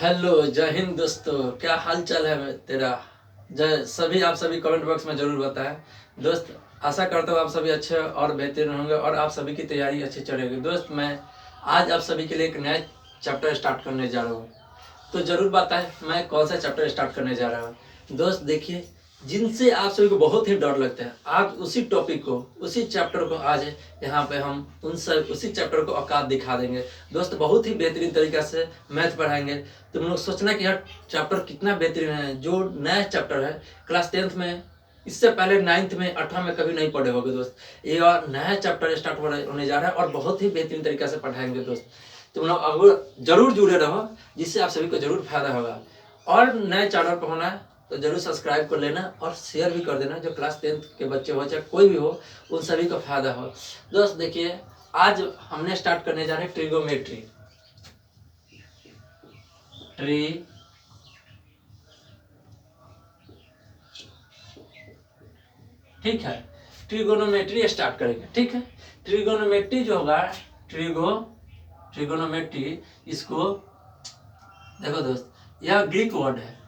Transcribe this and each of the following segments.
Hello, जय हिंद दोस्तों। क्या हाल चाल है तेरा? जय सभी आप सभी कमेंट बॉक्स में जरूर बताएं। दोस्त, आशा करता हूँ आप सभी अच्छे और बेहतरीन होंगे और आप सभी की तैयारी अच्छी चलेगी। दोस्त, मैं आज आप सभी के लिए एक नया चैप्टर स्टार्ट करने जा रहा हूँ, तो जरूर बताएं मैं कौन सा चैप्टर स्टार्ट करने जा रहा हूँ। दोस्त देखिए, जिनसे आप सभी को बहुत ही डर लगता है, आज उसी टॉपिक को, उसी चैप्टर को आज यहाँ पे हम उसी चैप्टर को औकात दिखा देंगे। दोस्त, बहुत ही बेहतरीन तरीका से मैथ पढ़ाएंगे। तुम लोग सोचना कि यार चैप्टर कितना बेहतरीन है। जो नया चैप्टर है, क्लास 10th में, इससे पहले 9th में 8th में कभी नहीं पढ़े होगे दोस्त। ये और नया चैप्टर स्टार्ट होने जा रहा है और बहुत ही बेहतरीन तरीका से पढ़ाएंगे दोस्त। तुम लोग अब जरूर जुड़े रहो, जिससे आप सभी को जरूर फायदा होगा। और नए चैनल पर होना है तो जरूर सब्सक्राइब कर लेना और शेयर भी कर देना। जो क्लास 10th के बच्चे हो चाहे कोई भी हो, उन सभी को फायदा हो। दोस्त देखिए, आज हमने स्टार्ट करने जा रहे हैं ट्रिगोमेट्री। ठीक है, ट्रिगोनोमेट्री स्टार्ट करेंगे। ठीक है, ट्रिगोनोमेट्री जो होगा, ट्रिगोनोमेट्री, इसको देखो दोस्त, यह ग्रीक वर्ड है,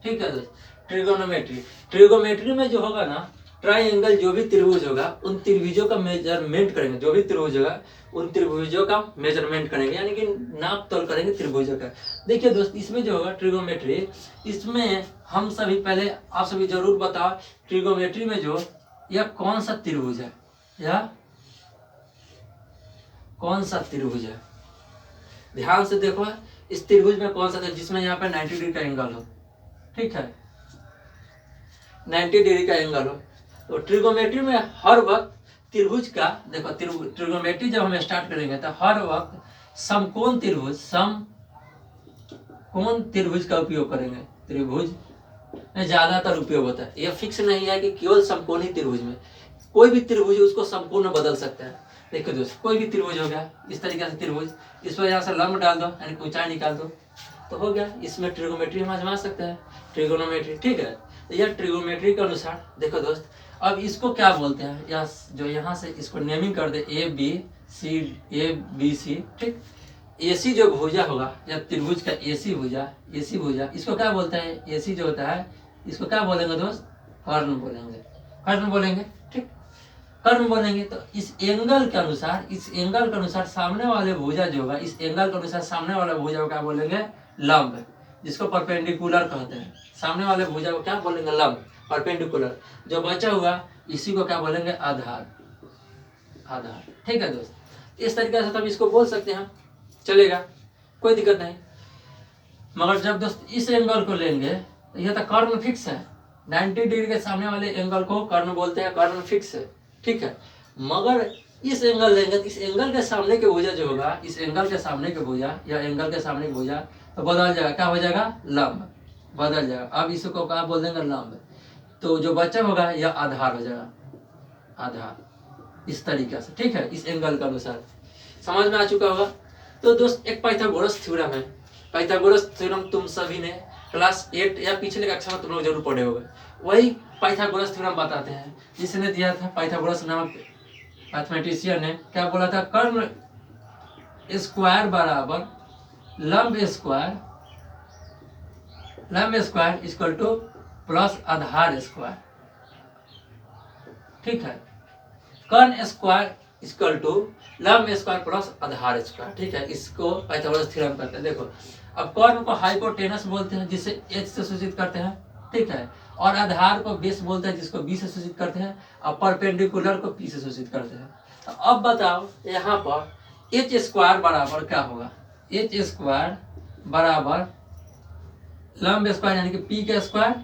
ठीक है दोस्त। ट्रिगोनोमेट्री में जो होगा ना, ट्राइंगल, जो भी त्रिभुज होगा उन त्रिभुजों का मेजरमेंट करेंगे। जो भी त्रिभुज होगा उन त्रिभुजों का मेजरमेंट करेंगे, यानी कि नाप तोल करेंगे त्रिभुजों का। देखिए दोस्त, इसमें जो होगा ट्रिगोनोमेट्री, इसमें हम सभी पहले आप सभी जरूर बताओ, ट्रिगोनोमेट्री में जो यह कौन सा त्रिभुज है, यह कौन सा त्रिभुज है? ध्यान से देखो, इस त्रिभुज में कौन सा था जिसमें यहाँ पे 90 डिग्री का एंगल हो। ठीक है, 90 डिग्री का एंगल हो। तो ट्रिगोनोमेट्री में हर वक्त त्रिभुज का, देखो ट्रिगोनोमेट्री जब हम स्टार्ट करेंगे तो हर वक्त समकोण त्रिभुज का उपयोग करेंगे। त्रिभुज में ज्यादातर उपयोग होता है। यह फिक्स नहीं है कि केवल समकोणी त्रिभुज में, कोई भी त्रिभुज उसको समकोण में बदल सकता है। देखो दोस्त, कोई भी त्रिभुज हो गया, इस तरीके से त्रिभुज, इस पर यहाँ से लंब डाल दो, यानी ऊंचाई निकाल दो, तो हो गया। इसमें ट्रिगोनोमेट्री हम आजमा सकते हैं, ट्रिगोनोमेट्री। ठीक है, तो यह ट्रिगोनोमेट्री के अनुसार देखो दोस्त, अब इसको क्या बोलते हैं, या जो यहाँ से इसको नेमिंग कर दे ए बी सी। ठीक, एसी जो भुजा होगा, या त्रिभुज का एसी भुजा, इसको क्या बोलते हैं? एसी जो होता है, इसको क्या बोलेंगे दोस्त? कर्ण बोलेंगे। ठीक, कर्ण बोलेंगे। तो इस एंगल के अनुसार सामने वाले भुजा जो होगा, इस एंगल के अनुसार सामने वाले भुजा को क्या बोलेंगे? लंब, जिसको परपेंडिकुलर कहते हैं। सामने वाले भुजा को क्या बोलेंगे? लंब, परपेंडिकुलर। जो बचा हुआ इसी को क्या बोलेंगे? आधार। ठीक है दोस्त, इस तरीके से तब इसको बोल सकते हैं, चलेगा, कोई दिक्कत नहीं। मगर जब दोस्त इस एंगल को लेंगे तो यह तो कर्ण फिक्स है, 90 डिग्री के सामने वाले एंगल को कर्ण बोलते हैं, कर्ण फिक्स है। ठीक है, मगर इस एंगल लेंगे तो इस एंगल के सामने के भुजा जो होगा, इस एंगल के सामने के भुजा या एंगल के सामने के भुजा तो बदल जाएगा, क्या हो जाएगा? लंब, बदल जाएगा। अब इसको क्या बोल देंगे? लंब। तो जो बचा होगा यह आधार हो जाएगा, आधार, इस तरीके से। ठीक है, इस एंगल के अनुसार समझ में आ चुका होगा। तो दोस्त, एक पाइथागोरस थ्योरम है। पाइथागोरस थ्योरम तुम सभी ने क्लास 8 या पिछले कक्षा में तुम लोग जरूर पढ़े होंगे। वही पाइथागोरस थ्योरम बताते हैं, जिसने दिया था पाइथागोरस नामक मैथमेटिशियन ने। क्या बोला था? कर्ण स्क्वायर बराबर लंब स्क्वायर इक्वल टू प्लस आधार स्क्वायर। ठीक है, कर्ण स्क्वायर इक्वल टू लंब स्क्वायर प्लस आधार स्क्वायर। ठीक है, इसको पाइथागोरस थ्योरम कहते हैं। देखो, अब कर्ण को हाइपोटेनस बोलते हैं, जिसे h से सूचित करते हैं। ठीक है, और आधार को बेस बोलते हैं, जिसको b से सूचित करते हैं, और परपेंडिकुलर को p से सूचित करते हैं। तो अब बताओ, यहाँ पर h स्क्वायर बराबर क्या होगा? h स्क्वायर बराबर लंब स्क्वायर यानी कि p का स्क्वायर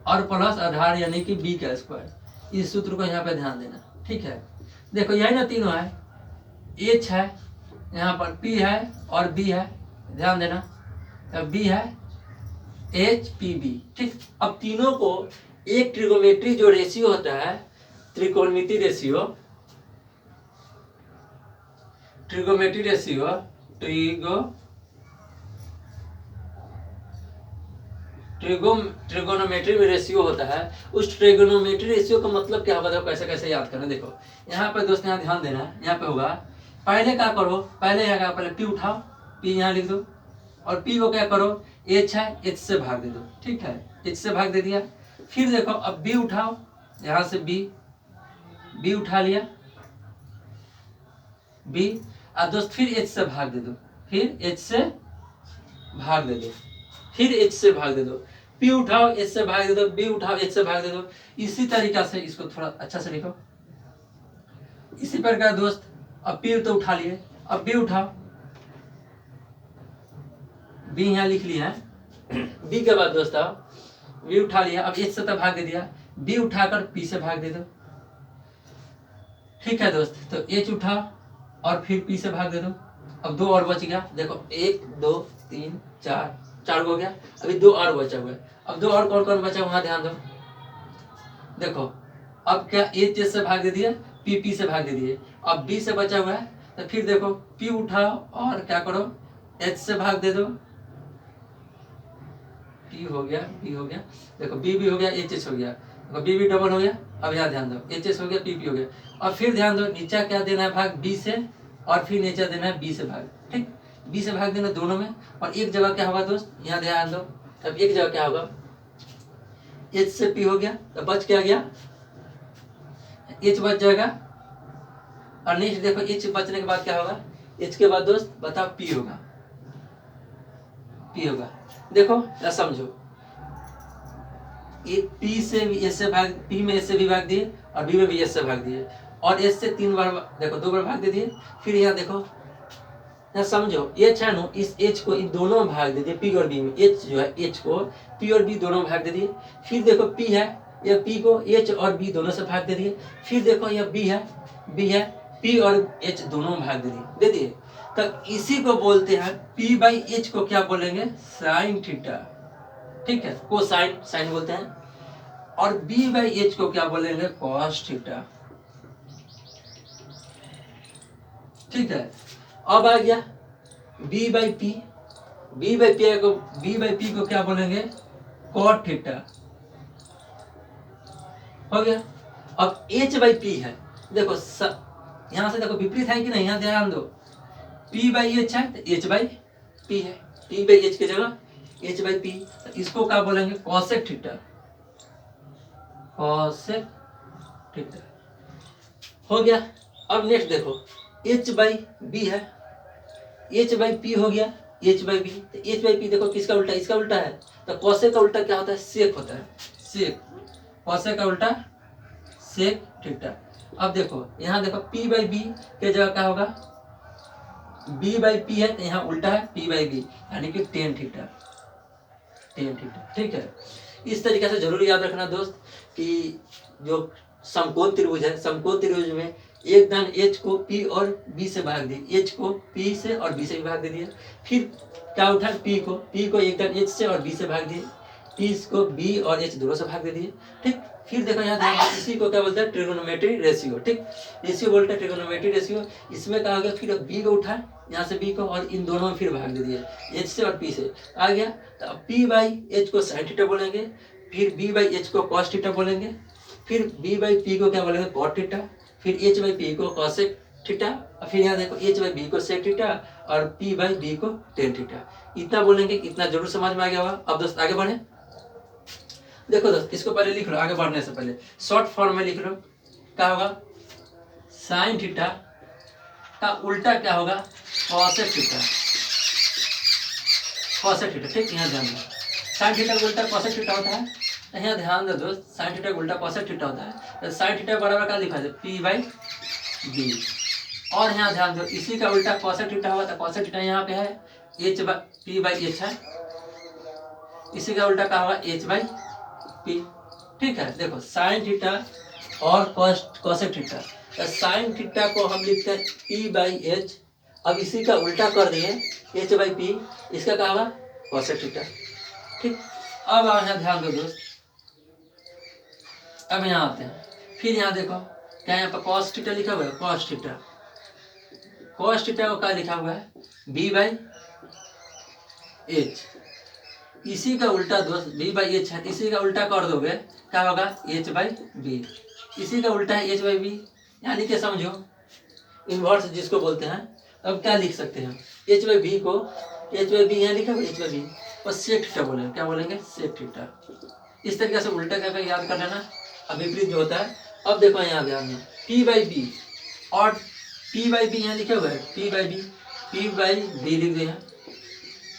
और प्लस आधार यानी कि b का स्क्वायर। इस सूत्र को यहाँ पे ध्यान देना। ठीक है, देखो यही ना तीनों है, h है, यहाँ पर p है और b है, ध्यान देना, b है h p b। ठीक, अब तीनों को एक ट्रिगोनोमेट्री जो रेशियो होता है, त्रिकोणमिति रेशियो, ट्रिगोनोमेट्री में रेशियो होता है, उस ट्रिगोनोमेट्री रेशियो का मतलब क्या होगा, देखो कैसे कैसे याद करना। देखो यहाँ पर दोस्त यहाँ ध्यान देना है, यहाँ पे होगा पहले क्या करो, पहले यहाँ पहले पी उठाओ, पी यहाँ लिख दो, और पी को क्या करो, एच है एच से भाग दे दो, ठीक है, एच से भाग दे दिया। फिर देखो अब बी उठाओ, यहाँ से बी उठा लिया बी, अब दोस्त फिर एच से भाग दे दो, फिर एच से भाग दे दो, फिर एच से भाग दे दो, पी उठाओ एच से भाग दे दो, बी उठाओ एच से भाग दे दो। इसी तरीका से इसको थोड़ा अच्छा से लिखो, इसी प्रकार दोस्त। अब पी तो उठा लिए, अब बी उठाओ, बी यहाँ लिख लिया है, बी के बाद दोस्त आओ बी उठा लिया, अब एच से तो भाग दे दिया, बी उठाकर पी से भाग दे दो, ठीक है दोस्त। तो एच उठाओ और फिर पी से भाग दे दो। अब दो और बच गया, देखो 1 2 3 4 हो गया, अभी दो और बचा हुआ है। अब दो और कौन कौन बचा वहां ध्यान दो, देखो अब क्या एच से भाग दे दिया, पी से भाग दे दिए, अब बी से बचा हुआ है, तो फिर देखो पी उठाओ और क्या करो, एच से भाग दे दो, पी हो गया, बी हो गया, देखो बी हो गया, एच हो गया, देखो बी डबल हो गया। अब यहाँ ध्यान दो, एच हो गया, पी हो गया, और फिर ध्यान दो नीचा क्या देना है भाग, बी से, और फिर नीचा देना है बी से भाग, ठीक, बी से भाग देना दोनों में। और एक जगह क्या होगा दोस्त, यहाँ ध्यान दो, अब एक जगह क्या होगा, एच से पी हो गया, तो बच क्या गया, एच बच जाएगा। और नेक्स्ट देखो एच बचने के बाद क्या होगा, एच के बाद दोस्त बताओ पी होगा, पी होगा। देखो या समझो, पी से एस से भाग, पी में एस से भी भाग दिए और बी में भी एस से भाग दिए, और एस से 3 बार, देखो 2 बार भाग दे दिए। फिर यहाँ देखो, यहाँ समझो एच है नो, इस एच को इन दोनों में भाग दे दिए, पी और बी में, एच जो है एच को पी और बी दोनों में भाग दे दिए। फिर देखो पी है, यह पी को एच और बी दोनों से भाग दे दिए। फिर देखो यह बी है पी और एच दोनों में भाग दे दिए। तो इसी को बोलते हैं, पी बाई एच को क्या बोलेंगे, साइन थीटा, ठीक है, को साइन बोलते हैं। और बी बाई एच को क्या बोलेंगे, कॉस थीटा, ठीक है। अब आ गया बी बाई पी को क्या बोलेंगे, कॉट थीटा, हो गया। अब एच बाई पी है, देखो यहां से देखो विपरीत है कि नहीं, यहां ध्यान दो, पी बाई एच है तो एच बाई पी है, पी बाई एच की जगह एच बाई पी, इसको क्या बोलेंगे, कॉसेक थीटा, कॉसेक थीटा, हो गया। अब नेक्स्ट देखो एच बाई बी है, एच बाई पी हो गया, एच बाई बी, तो एच बाई पी देखो किसका उल्टा, इसका उल्टा है, तो कॉसेक का उल्टा क्या होता है, सेक होता है, सेक, कॉसेक का उल्टा सेक थीटा। अब देखो यहाँ देखो पी बाई बी के जगह क्या होगा, बी बाई पी है तो यहाँ उल्टा है पी बाई बी, यानी कि टेन थीटा, ठीक है। इस तरीके से जरूर याद रखना दोस्त कि जो समकोण त्रिभुज है, समकोण त्रिभुज में एक दान एच को पी और बी से भाग दी, एच को पी से और बी से भी भाग दे दिया। फिर क्या उठा, पी को एक दान एच से और बी से भाग दिए, पी को बी और एच दोनों से भाग दे दिए, ठीक। फिर देखो यहाँ ध्यान, इसी को क्या बोलते हैं, ट्रिगोनोमेट्री रेशियो, ठीक, रेशियो बोलते हैं ट्रिगोनोमेट्री रेशियो। इसमें क्या हो गया, फिर बी को उठा, यहाँ से बी को, और इन दोनों में फिर भाग दे दिए, एच से और पी से आ गया। तो अब पी बाई एच को साइन थीटा बोलेंगे, फिर बी बाई एच को कॉस थीटा बोलेंगे, फिर बी बाई पी को क्या बोलेंगे, कॉट थीटा, फिर एच बाई पी को कॉसेक थीटा, और फिर यहाँ देखो एच बाई बी को सेक थीटा, और पी बाई बी को टेन थीटा। इतना बोलेंगे, इतना जरूर समझ में आ गया होगा। अब दोस्त आगे बढ़े, देखो दोस्त इसको पहले लिख लो, आगे बढ़ने से पहले शॉर्ट फॉर्म में लिख लो, क्या होगा, साइन थीटा का उल्टा क्या होगा, कॉसेक थीटा, ठीक। यहाँ ध्यान दो, साइन थीटा का उल्टा कॉसेक थीटा होता है, तो यहाँ ध्यान दो दोस्त, साइन थीटा का उल्टा कॉसेक थीटा होता है, तो साइन थीटा बराबर क्या लिखा है, पी बाई बी। और यहाँ ध्यान दो, इसी का उल्टा कॉसेक थीटा होगा, तो कॉसेक थीटा यहाँ पे है H by P by H है, इसी का उल्टा क्या होगा, एच बाई पी, ठीक है। देखो साइन थीटा और कॉसेक थीटा, तो साइन थीटा को हम लिखते हैं पी बाई एच, अब इसी का उल्टा कर दिए एच बाई पी, इसका क्या होगा, कॉसेक थीटा, ठीक। अब यहाँ ध्यान दो दोस्त, अब यहाँ आते हैं, फिर यहाँ देखो क्या यहाँ पर कॉस थीटा लिखा हुआ है, कॉस थीटा को क्या लिखा हुआ है, बी बाई एच, इसी का उल्टा दोस्त बी बाई एच है, इसी का उल्टा कर दोगे क्या होगा, एच बाई बी। इसी का उल्टा है एच बाई बी, यानी कि समझो इन्वर्स जिसको बोलते हैं। अब क्या लिख सकते हैं, एच बाई बी को, एच बाई बी यहाँ लिखा हुआ एच बाई बी और सेक थीटा बोलेंगे, क्या बोलेंगे, सेक थीटा। इस तरीके से उल्टा क्या याद कर लेना, अब विपरीत जो होता है। अब देखो यहाँ ध्यान में पी बाई बी और पी बाई बी यहाँ लिखा हुआ है, पी बाई बी लिख दे,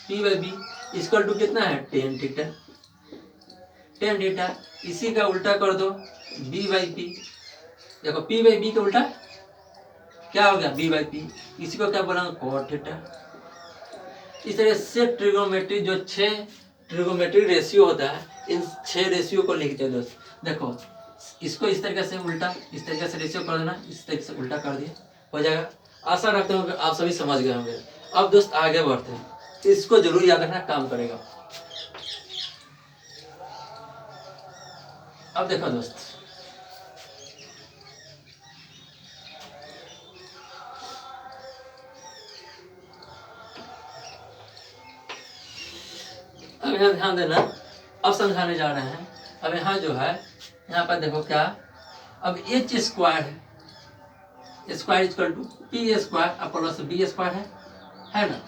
पी बाई बी इसका टू कितना है, टेन थीटा, टेन थीटा। इसी का उल्टा कर दो बी बाई पी, देखो पी बाई बी का उल्टा क्या हो गया, बी बाई पी। इसी को क्या बोलेंगे, कॉट थीटा। इस तरह से ट्रिगोनोमेट्री जो 6 ट्रिगोनोमेट्री रेशियो होता है, इन 6 रेशियो को लिखते हैं दोस्त। देखो इसको इस तरीके से उल्टा, इस तरीके से रेशियो कर देना, इस तरीके से उल्टा कर दिया, हो जाएगा। आशा रखता हूँ कि आप सभी समझ गए होंगे। अब दोस्त आगे बढ़ते हैं, इसको जरूर याद रखना, काम करेगा। अब देखो दोस्त, अब यहाँ ध्यान देना, अब समझाने जा रहे हैं। अब यहाँ जो है, यहाँ पर देखो क्या, अब एच स्क्वायर है, square equal to P square plus B square है ना।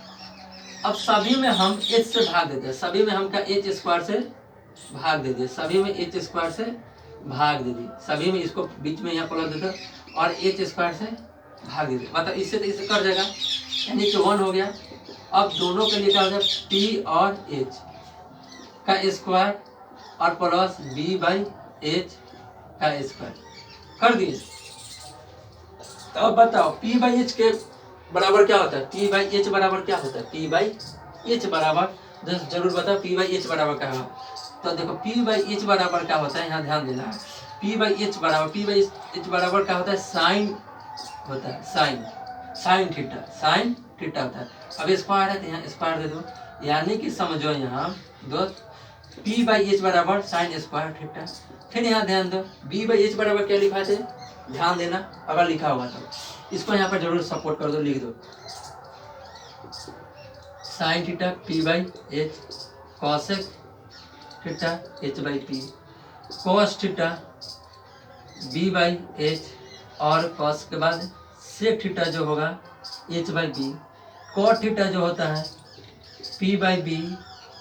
अब सभी में हम एच से भाग देते हैं, सभी में हम क्या एच स्क्वायर से भाग दे दिए, सभी में एच स्क्वायर से भाग दे दिए, सभी में इसको बीच में यहाँ प्लस देते और एच स्क्वायर से भाग दे दिए, मतलब इससे तो इससे कर जाएगा, यानी कि 1 हो गया। अब दोनों के लिए क्या हो जाए, पी और एच का स्क्वायर और प्लस बी बाई एच का स्क्वायर कर दिए। तो अब बताओ पी बाई एच के बराबर क्या होता है, पी बाई एच बराबर क्या होता है, पी बाई एच बराबर, दोस्त जरूर बताओ पी बाई एच बराबर क्या होगा। तो देखो पी बाई एच बराबर क्या होता है, यहाँ ध्यान देना, पी बाई एच बराबर क्या होता है, साइन होता है, साइन थीटा होता है। अब स्क्वायर है तो यहाँ स्क्वायर दे दो, यानी कि समझो यहाँ दोस्त पी बाई एच बराबर साइन स्क्वायर थीटा। फिर यहाँ ध्यान दो बी बाई एच बराबर क्या लिखा थे, ध्यान देना, अगर लिखा होगा तो इसको यहाँ पर जरूर सपोर्ट कर दो, लिख दो sine theta P by H, cosec theta H by P, cos theta B by H और कॉस के बाद सेक थीटा जो होगा H by B, cot theta जो होता है पी बाई बी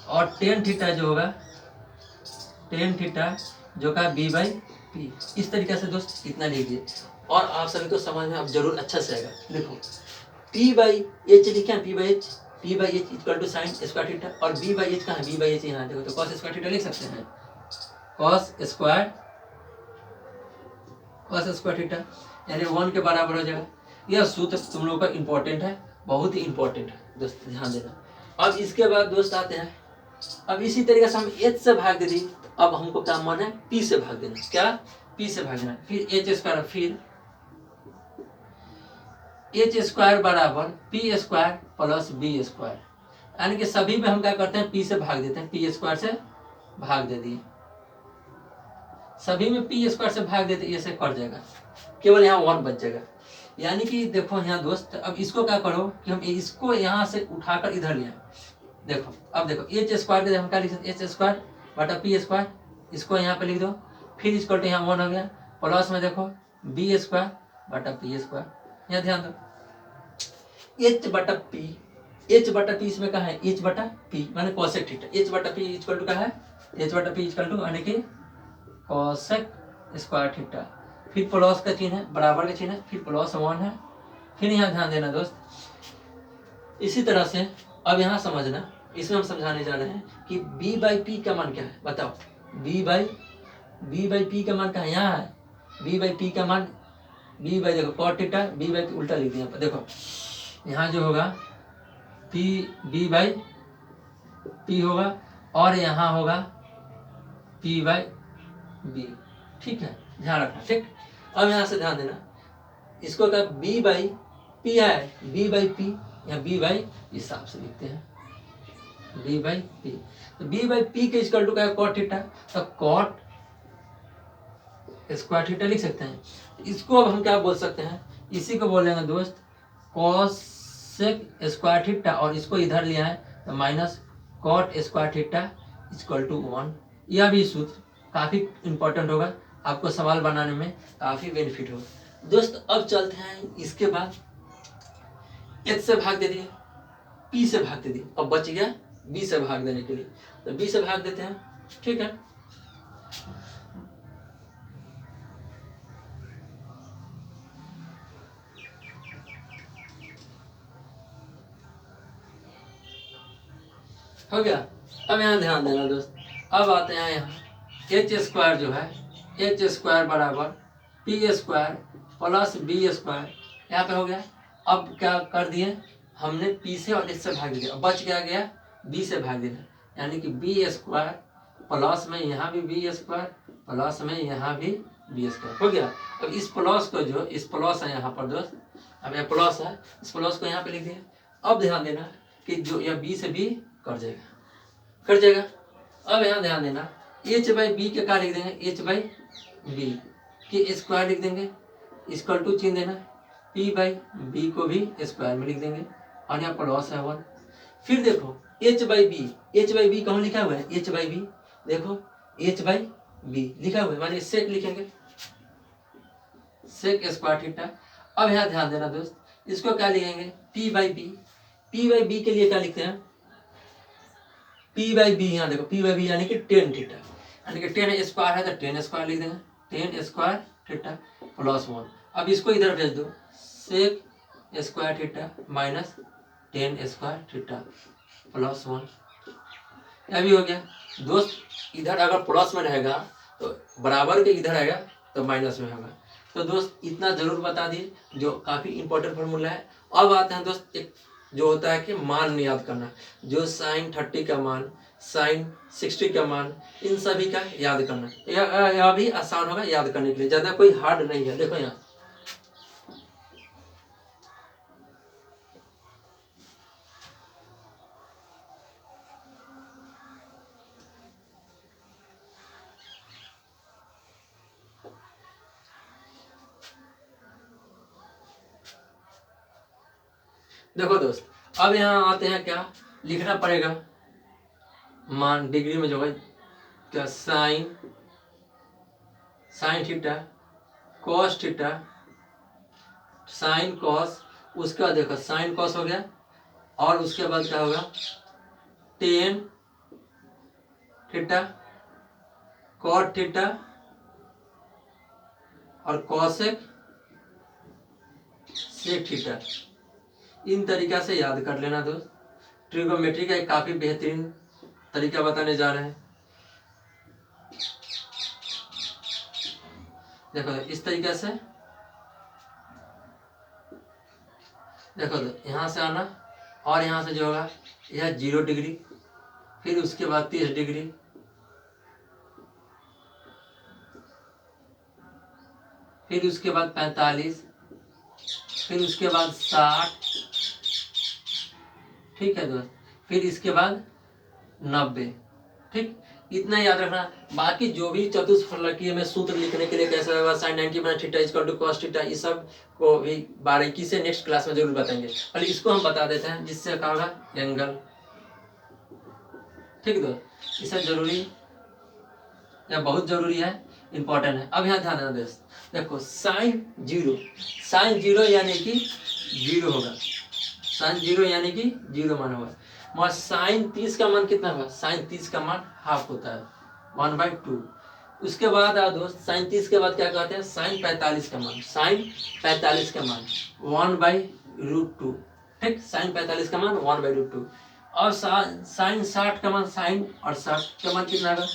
और टेन थीटा जो होगा टेन थीटा जो का बी बाई पी। इस तरीके से दोस्त इतना लीजिए और आप सभी को समझ में अब जरूर अच्छा से आएगा। देखो पी बाई एच लिखे, P by H equal to sine square theta और बी बाई एच कहाँ है, बी बाई एच यहाँ देखो, तो कॉस स्क्वायर थीटा लिख सकते हैं, कॉस स्क्वायर थीटा यानी 1 के बराबर हो जाएगा। यह सूत्र तुम लोगों का इंपॉर्टेंट है, बहुत ही इंपॉर्टेंट है दोस्त, ध्यान देना। अब इसके बाद दोस्त आते हैं, अब इसी तरीके से हम एच से भाग दे दी, तो अब हमको क्या माना है, पी से भाग देना, क्या पी से भाग देना, फिर एच स्क्वायर, फिर एच स्क्वायर बराबर P square plus B square, यानी कि सभी में हम क्या करते हैं, पी से भाग देते हैं, पी स्क्वायर से भाग दे दिए, सभी में पी स्क्वायर से भाग देते, ये से कट जाएगा, केवल यहाँ 1 बच जाएगा। यानी कि देखो यहाँ दोस्त, अब इसको क्या करो कि हम इसको यहाँ से उठाकर इधर ले आए। देखो अब देखो एच स्क्वायर के हम क्या लिख सकते, एच स्क्वायर बटा पी स्क्वायर, इसको यहाँ पे लिख दो, फिर इसको यहाँ 1 हो गया, प्लस में देखो बी स्क्वायर बटा पी स्क्वायर, यहाँ ध्यान दो एच बटा पी इसमें क्या है, एच बटा पी माने कॉसेक थीटा, एच बटा पी इक्वल टू क्या है, एच बटा पी इक्वल टू यानी कि कॉसेक स्क्वायर थीटा, फिर प्लस का चिन्ह है, बराबर का चिन्ह है, फिर प्लस 1 है, फिर यहाँ ध्यान देना दोस्त। इसी तरह से अब यहाँ समझना, इसमें हम समझाने जा रहे हैं कि b बाई पी का मान क्या है, बताओ b बाई पी का मान क्या है, यहाँ है b बाई पी का मान, b बाई देखो कॉट थीटा, b बाई उल्टा लिख दिया, देखो यहाँ जो होगा b बाई पी होगा और यहाँ होगा p बाई बी, ठीक है, ध्यान रखना, ठीक। अब यहाँ से ध्यान देना, इसको क्या b बाई पी है, b बाई पी या b बाई हिसाब से लिखते हैं, b बाई पी, तो b बाई पी के इक्वल टू क्या है, कॉट थीटा, तो कॉट स्क्वायर थीटा लिख सकते हैं। इसको अब हम क्या बोल सकते हैं, इसी को बोलेंगे दोस्त कॉसेक स्क्वायर थीटा और इसको इधर लिया है तो minus cot square theta equal to 1। यह भी सूत्र काफ़ी इंपॉर्टेंट होगा, आपको सवाल बनाने में काफ़ी बेनिफिट होगा। दोस्त अब चलते हैं, इसके बाद h से भाग दे दिए, p से भाग दे दिए, अब बच गया b से भाग देने के लिए, तो b से भाग देते हैं। ठीक है, हो गया। अब यहाँ ध्यान देना दोस्त, अब आते हैं यहाँ एच स्क्वायर जो है, एच स्क्वायर बराबर P square plus B square, यहाँ पे हो गया। अब क्या कर दिए हमने, पी से और एच से भाग दिया, बच गया बी से भाग देना, यानी कि बी स्क्वायर प्लस में यहाँ भी बी स्क्वायर प्लस में यहाँ भी बी स्क्वायर हो गया। अब इस प्लस को, जो इस प्लस है यहाँ पर दोस्त, अब यह प्लस है, इस प्लस को यहाँ पे लिख दिया। अब ध्यान देना कि जो यह बी से बी कट जाएगा। अब यहाँ ध्यान देना, एच बाई बी के क्या लिख देंगे, एच बाई बी के स्क्वायर लिख देंगे, इक्वल टू चिन्ह देना, पी बाई बी को भी स्क्वायर में लिख देंगे और यहाँ प्लस है 1। फिर देखो एच बाई बी कहाँ लिखा हुआ है, एच बाई बी, देखो एच बाई बी लिखा हुआ है, मानिए सेक लिखेंगे, सेक स्क्वायर थीटा। अब यहाँ ध्यान देना दोस्त, इसको क्या लिखेंगे, पी बाई बी के लिए क्या लिखते हैं, पी बाई बी, यहाँ देखो पी बाई बी यानी कि टेन थीटा, यानी कि टेन स्क्वायर है तो टेन स्क्वायर लिख देंगे, टेन स्क्वायर थीटा प्लस 1। अब इसको इधर भेज दो, sec square theta minus tan square theta plus 1, यह भी हो गया दोस्त। इधर अगर प्लस में रहेगा तो बराबर के इधर आएगा तो माइनस में होगा। तो दोस्त इतना जरूर बता दिए, जो काफ़ी इंपॉर्टेंट फॉर्मूला है। अब आते हैं दोस्त, एक जो होता है कि मान याद करना, जो साइन 30 का मान, साइन 60 का मान, इन सभी का याद करना, यह भी आसान होगा याद करने के लिए, ज़्यादा कोई हार्ड नहीं है। देखो यहाँ देखो दोस्त, अब यहाँ आते हैं, क्या लिखना पड़ेगा, मान डिग्री में जो है क्या, sine theta cos theta, sine cos, उसका देखो साइन कॉस हो गया, और उसके बाद क्या होगा, टेन थीटा कॉट थीटा और कॉसेक सेक थीटा। इन तरीका से याद कर लेना दोस्त। ट्रिगोनोमेट्री का एक काफ़ी बेहतरीन तरीका बताने जा रहे हैं। देखो इस तरीके से, देखो यहाँ से आना और यहाँ से जो होगा यह 0 डिग्री, फिर उसके बाद 30 डिग्री, फिर उसके बाद 45, फिर उसके बाद 60, ठीक है दोस्त, फिर इसके बाद 90। ठीक, इतना याद रखना। बाकी जो भी चतुष्फलकीय में सूत्र लिखने के लिए कैसा होगा, sine 90 minus theta equal to cos theta, इस सब को भी बारीकी से नेक्स्ट क्लास में जरूर बताएंगे। पहले इसको हम बता देते हैं, जिससे क्या होगा, एंगल। ठीक दोस्त, इससे जरूरी या बहुत जरूरी है, इंपॉर्टेंट है। अब यहाँ ध्यान देना दोस्त, देखो साइन 0 यानी कि 0 होगा, साइन 0 यानी कि 0 मान होगा। मगर साइन 30 का मान कितना होगा, साइन 30 का मान हाफ होता है, 1/2। उसके बाद दोस्त साइन 30 के बाद क्या कहते हैं, साइन 45 का मान, साइन 45 का मान 1/√2। ठीक, साइन 45 का मान 1/√2। और साइन 60 का मान, साइन और 60 का मान कितना होगा,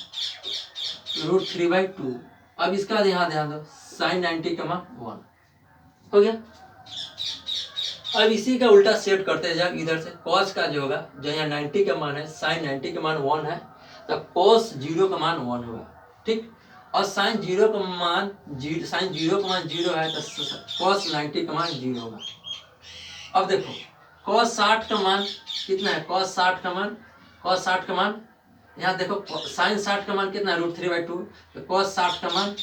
√3/2। अब इसका ध्यान दो, साइन 90 का मान 1 हो गया। अब इसी का उल्टा सेट करते जाओ, इधर से कॉस का जो होगा, जो यहाँ 90 का मान है, साइन 90 का मान 1 है, तो कॉस 0 का मान 1 होगा। ठीक, और साइन 0 का मान 0 है, तो कॉस 90 का मान 0 होगा। अब देखो कॉस 60 का मान कितना है, कॉस 60 का मान यहाँ देखो, साइन 60 का मान कितना है, √3/2, तो कॉस 60 का मान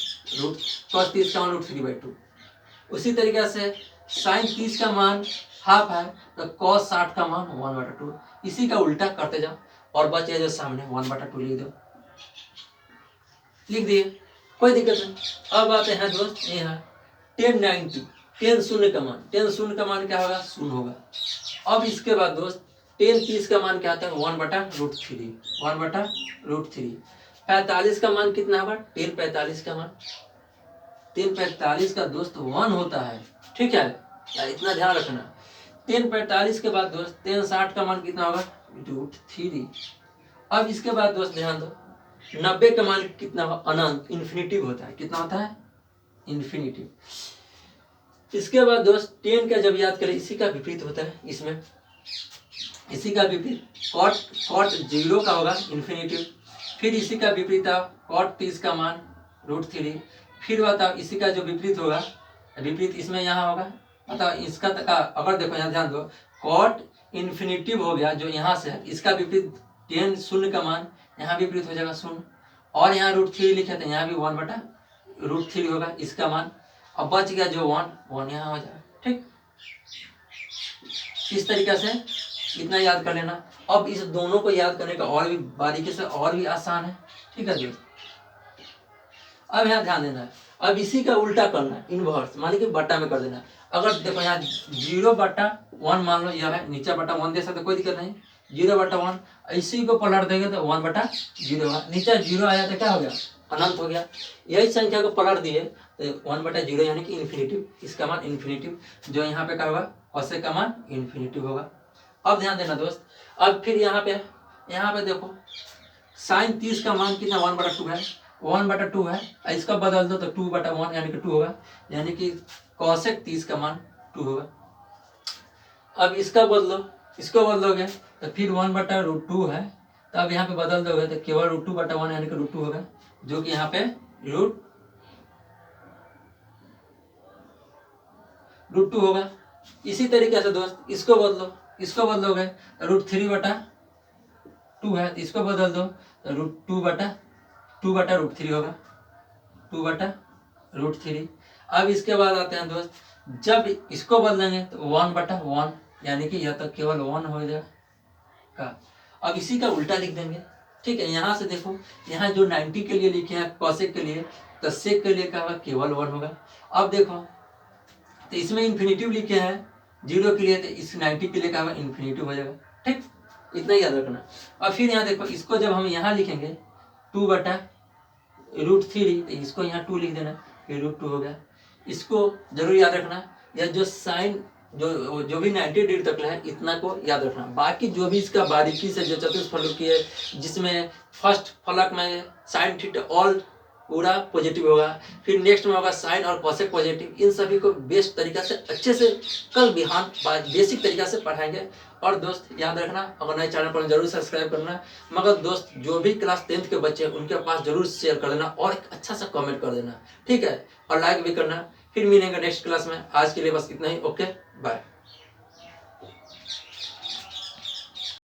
कॉस 30 का मान √3/2। उसी तरीके से साइन 30 का मान हाफ है, तो कॉस 60 का मान 1/2। इसी का उल्टा करते जाओ, और बच गया जो सामने 1/2 लिख दो, लिख दिए, कोई दिक्कत नहीं। अब आते हैं दोस्त यहाँ 1090, 10 शून्य का मान, 10 शून्य का मान क्या होगा, शून्य होगा। अब इसके बाद दोस्त 10 30 का मान क्या आता है, 1/√3, 1/√3। 45 का मान कितना होगा, 10 45 का मान, 10 45 का दोस्त 1 होता है, ठीक है, इतना ध्यान रखना। 10 45 के बाद दोस्त 10 60 का मान कितना होगा, √3। अब इसके बाद दोस्त ध्यान दो, 90 का मान कितना होगा, अनंत, इन्फिनिटिव होता है, कितना होता है, इन्फिनिटिव। इसके बाद दोस्त 10 का जब याद करें, इसी का विपरीत होता है इसमें, इसी का विपरीत कॉट 0 का होगा, इन्फिनिटिव। फिर इसी का विपरीत कॉट 30 का मान √3। फिर बताओ इसी का जो विपरीत होगा, विपरीत इसमें यहाँ होगा, बताओ इसका अगर देखो यहाँ ध्यान दो, कॉट इन्फिनिटिव हो गया जो यहाँ से है, इसका विपरीत 10 शून्य का मान यहाँ विपरीत हो जाएगा शून्य, और यहाँ √3 लिखे थे, यहाँ भी 1/√3 होगा इसका मान। अब बच गया जो 1 यहाँ हो जाएगा, ठीक। इस तरीके से इतना याद कर लेना। अब इस दोनों को याद करने का और भी बारीकी से और भी आसान है, ठीक है दोस्त। अब यहाँ ध्यान देना है, अब इसी का उल्टा करना है, इनवर्स, माने कि बट्टा में कर देना। अगर देखो यहाँ 0/1 मान लो, यह है नीचे बटा 1 दे सकते, कोई दिक्कत नहीं, 0/1। इसी को पलट देंगे तो 1/0 होगा, नीचे 0 आया तो क्या हो गया, अनंत हो गया। यही संख्या को पलट दिए तो 1/0 यानी कि इन्फिनिटिव, इसका मान इन्फिनिटिव, जो यहाँ पे क्या होगा, औसत का मान इन्फिनिटिव होगा। अब ध्यान देना दोस्त, अब फिर यहाँ पे देखो साइन 30 का मान कितना, 1/2 है, 1/2 है, इसका बदल दो तो 2/1 यानी कि 2 होगा, यानी कि कॉसेक 30 का मान 2 होगा। अब इसका बदलो, इसको बदलोगे तो फिर 1/√2 है, तो अब यहाँ पे बदल दोगे तो केवल √2/1 यानी कि √2 होगा, जो कि यहाँ पे √2 होगा। इसी तरीके से दोस्त इसको बदलो, इसको बदलोगे √3/2 है, तो इसको बदल दो तो √2/√3 होगा, 2/√3। अब इसके बाद आते हैं दोस्त, जब इसको बदलेंगे तो 1/1 यानी कि यह तो केवल 1 हो जाएगा। अब इसी का उल्टा लिख देंगे, ठीक है। यहाँ से देखो, यहाँ जो 90 के लिए लिखे हैं कॉसेक के लिए, तो सेक के लिए क्या होगा, केवल 1 होगा। अब देखो तो इसमें इन्फिनिटिव लिखे हैं 0 के लिए, तो इस 90 के लिए क्या होगा, इन्फिनिटिव हो जाएगा, ठीक, इतना याद रखना। और फिर यहाँ देखो, इसको जब हम यहाँ लिखेंगे 2/√3, तो इसको यहाँ 2 लिख देना, फिर √2 हो गया। इसको जरूर याद रखना, या जो साइन जो भी 90 डिग्री तक है, इतना को याद रखना। बाकी जो भी इसका बारीकी से जो चतुष्फलक है, जिसमें फर्स्ट फलक में साइन थीटा ऑल पूरा पॉजिटिव होगा, फिर नेक्स्ट में होगा साइन और कॉसेक पॉजिटिव, इन सभी को बेस्ट तरीका से अच्छे से कल बिहान बेसिक तरीका से पढ़ाएंगे। और दोस्त याद रखना, अगर नए चैनल पर जरूर सब्सक्राइब करना। मगर दोस्त जो भी क्लास 10th के बच्चे हैं उनके पास जरूर शेयर कर देना और एक अच्छा सा कमेंट कर देना, ठीक है, और लाइक भी करना। फिर मिलेंगे नेक्स्ट क्लास में, आज के लिए बस इतना ही, ओके बाय।